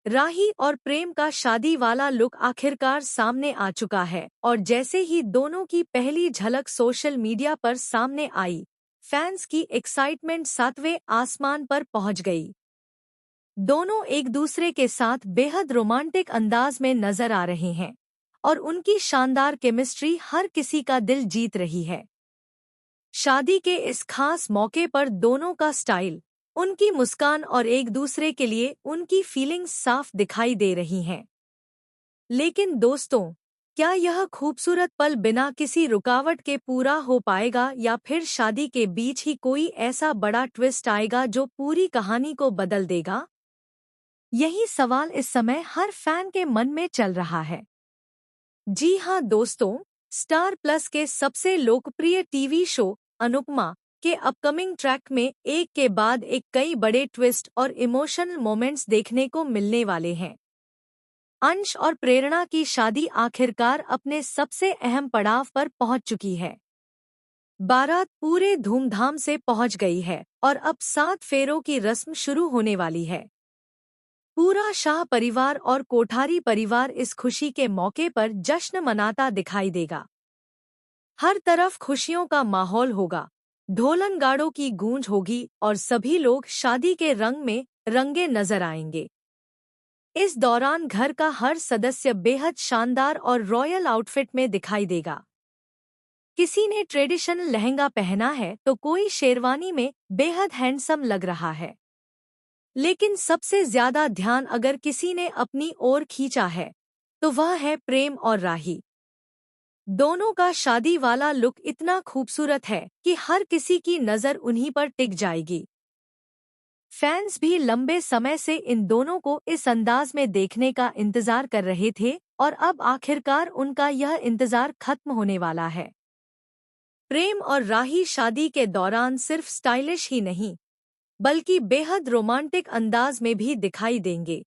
राही और प्रेम का शादी वाला लुक आखिरकार सामने आ चुका है और जैसे ही दोनों की पहली झलक सोशल मीडिया पर सामने आई, फैंस की एक्साइटमेंट सातवें आसमान पर पहुंच गई। दोनों एक दूसरे के साथ बेहद रोमांटिक अंदाज में नजर आ रहे हैं और उनकी शानदार केमिस्ट्री हर किसी का दिल जीत रही है। शादी के इस खास मौके पर दोनों का स्टाइल, उनकी मुस्कान और एक दूसरे के लिए उनकी फीलिंग्स साफ दिखाई दे रही हैं। लेकिन दोस्तों, क्या यह खूबसूरत पल बिना किसी रुकावट के पूरा हो पाएगा या फिर शादी के बीच ही कोई ऐसा बड़ा ट्विस्ट आएगा जो पूरी कहानी को बदल देगा? यही सवाल इस समय हर फैन के मन में चल रहा है। जी हाँ दोस्तों, स्टार प्लस के सबसे लोकप्रिय टीवी शो अनुपमा के अपकमिंग ट्रैक में एक के बाद एक कई बड़े ट्विस्ट और इमोशनल मोमेंट्स देखने को मिलने वाले हैं। अंश और प्रेरणा की शादी आखिरकार अपने सबसे अहम पड़ाव पर पहुंच चुकी है। बारात पूरे धूमधाम से पहुंच गई है और अब 7 फेरों की रस्म शुरू होने वाली है। पूरा शाह परिवार और कोठारी परिवार इस खुशी के मौके पर जश्न मनाता दिखाई देगा। हर तरफ खुशियों का माहौल होगा, ढोलन गाड़ों की गूंज होगी और सभी लोग शादी के रंग में रंगे नजर आएंगे। इस दौरान घर का हर सदस्य बेहद शानदार और रॉयल आउटफिट में दिखाई देगा। किसी ने ट्रेडिशनल लहंगा पहना है तो कोई शेरवानी में बेहद हैंडसम लग रहा है। लेकिन सबसे ज्यादा ध्यान अगर किसी ने अपनी ओर खींचा है तो वह है प्रेम और राही। दोनों का शादी वाला लुक इतना खूबसूरत है कि हर किसी की नज़र उन्हीं पर टिक जाएगी। फैंस भी लंबे समय से इन दोनों को इस अंदाज में देखने का इंतजार कर रहे थे और अब आखिरकार उनका यह इंतजार खत्म होने वाला है। प्रेम और राही शादी के दौरान सिर्फ स्टाइलिश ही नहीं, बल्कि बेहद रोमांटिक अंदाज में भी दिखाई देंगे।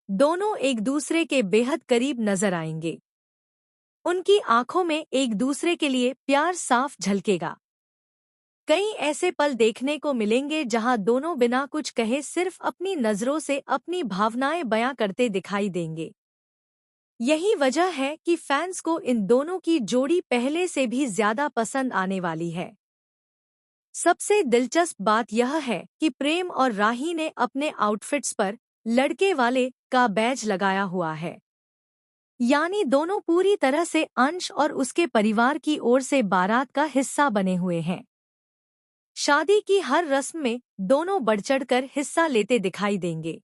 दोनों एक दूसरे के बेहद करीब नजर आएंगे। उनकी आंखों में एक दूसरे के लिए प्यार साफ झलकेगा। कई ऐसे पल देखने को मिलेंगे जहां दोनों बिना कुछ कहे सिर्फ अपनी नजरों से अपनी भावनाएं बयां करते दिखाई देंगे। यही वजह है कि फैंस को इन दोनों की जोड़ी पहले से भी ज्यादा पसंद आने वाली है। सबसे दिलचस्प बात यह है कि प्रेम और राही ने अपने आउटफिट्स पर लड़के वाले का बैज लगाया हुआ है, यानी दोनों पूरी तरह से अंश और उसके परिवार की ओर से बारात का हिस्सा बने हुए हैं। शादी की हर रस्म में दोनों बढ़-चढ़कर हिस्सा लेते दिखाई देंगे।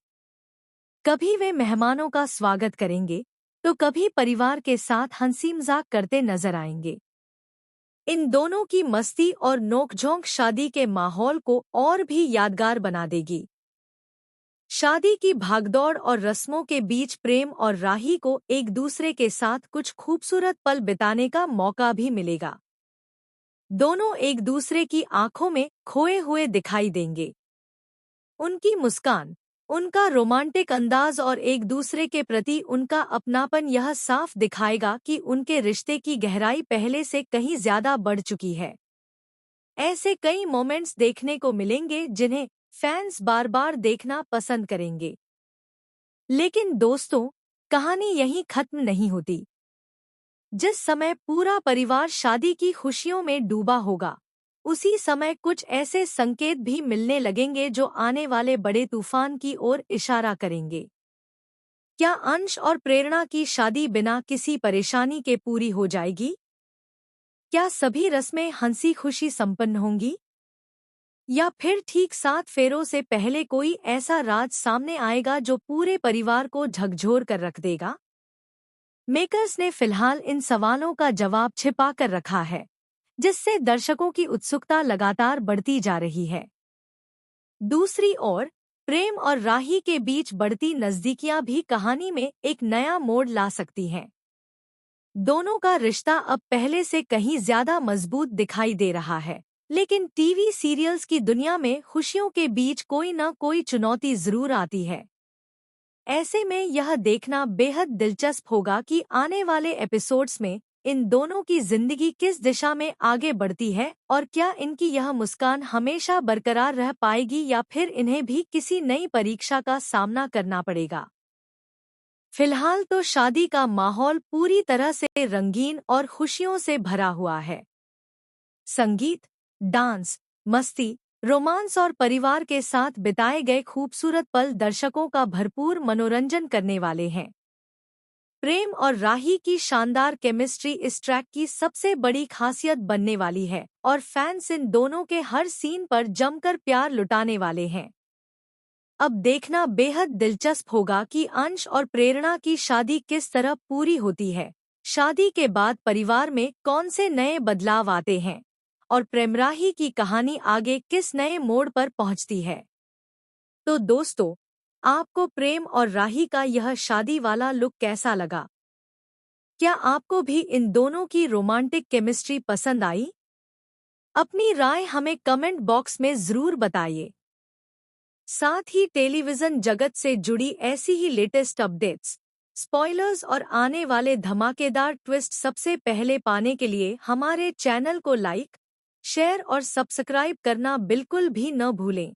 कभी वे मेहमानों का स्वागत करेंगे तो कभी परिवार के साथ हंसी मजाक करते नजर आएंगे। इन दोनों की मस्ती और नोकझोंक शादी के माहौल को और भी यादगार बना देगी। शादी की भागदौड़ और रस्मों के बीच प्रेम और राही को एक दूसरे के साथ कुछ खूबसूरत पल बिताने का मौका भी मिलेगा। दोनों एक दूसरे की आंखों में खोए हुए दिखाई देंगे। उनकी मुस्कान, उनका रोमांटिक अंदाज और एक दूसरे के प्रति उनका अपनापन यह साफ दिखाएगा कि उनके रिश्ते की गहराई पहले से कहीं ज्यादा बढ़ चुकी है। ऐसे कई मोमेंट्स देखने को मिलेंगे जिन्हें फैंस बार बार देखना पसंद करेंगे। लेकिन दोस्तों, कहानी यहीं खत्म नहीं होती। जिस समय पूरा परिवार शादी की खुशियों में डूबा होगा, उसी समय कुछ ऐसे संकेत भी मिलने लगेंगे जो आने वाले बड़े तूफान की ओर इशारा करेंगे। क्या अंश और प्रेरणा की शादी बिना किसी परेशानी के पूरी हो जाएगी? क्या सभी रस्में हंसी खुशी संपन्न होंगी? या फिर ठीक 7 फेरों से पहले कोई ऐसा राज सामने आएगा जो पूरे परिवार को झकझोर कर रख देगा? मेकर्स ने फिलहाल इन सवालों का जवाब छिपा कर रखा है, जिससे दर्शकों की उत्सुकता लगातार बढ़ती जा रही है। दूसरी ओर, प्रेम और राही के बीच बढ़ती नजदीकियां भी कहानी में एक नया मोड़ ला सकती हैं। दोनों का रिश्ता अब पहले से कहीं ज्यादा मजबूत दिखाई दे रहा है, लेकिन टीवी सीरियल्स की दुनिया में खुशियों के बीच कोई न कोई चुनौती जरूर आती है। ऐसे में यह देखना बेहद दिलचस्प होगा कि आने वाले एपिसोड्स में इन दोनों की जिंदगी किस दिशा में आगे बढ़ती है और क्या इनकी यह मुस्कान हमेशा बरकरार रह पाएगी या फिर इन्हें भी किसी नई परीक्षा का सामना करना पड़ेगा। फिलहाल तो शादी का माहौल पूरी तरह से रंगीन और खुशियों से भरा हुआ है। संगीत, डांस, मस्ती, रोमांस और परिवार के साथ बिताए गए खूबसूरत पल दर्शकों का भरपूर मनोरंजन करने वाले हैं। प्रेम और राही की शानदार केमिस्ट्री इस ट्रैक की सबसे बड़ी खासियत बनने वाली है और फैंस इन दोनों के हर सीन पर जमकर प्यार लुटाने वाले हैं। अब देखना बेहद दिलचस्प होगा कि अंश और प्रेरणा की शादी किस तरह पूरी होती है। शादी के बाद परिवार में कौन से नए बदलाव आते हैं और प्रेमराही की कहानी आगे किस नए मोड़ पर पहुंचती है। तो दोस्तों, आपको प्रेम और राही का यह शादी वाला लुक कैसा लगा? क्या आपको भी इन दोनों की रोमांटिक केमिस्ट्री पसंद आई? अपनी राय हमें कमेंट बॉक्स में जरूर बताइए। साथ ही टेलीविजन जगत से जुड़ी ऐसी ही लेटेस्ट अपडेट्स, स्पॉयलर्स और आने वाले धमाकेदार ट्विस्ट सबसे पहले पाने के लिए हमारे चैनल को लाइक, शेयर और सब्सक्राइब करना बिल्कुल भी न भूलें।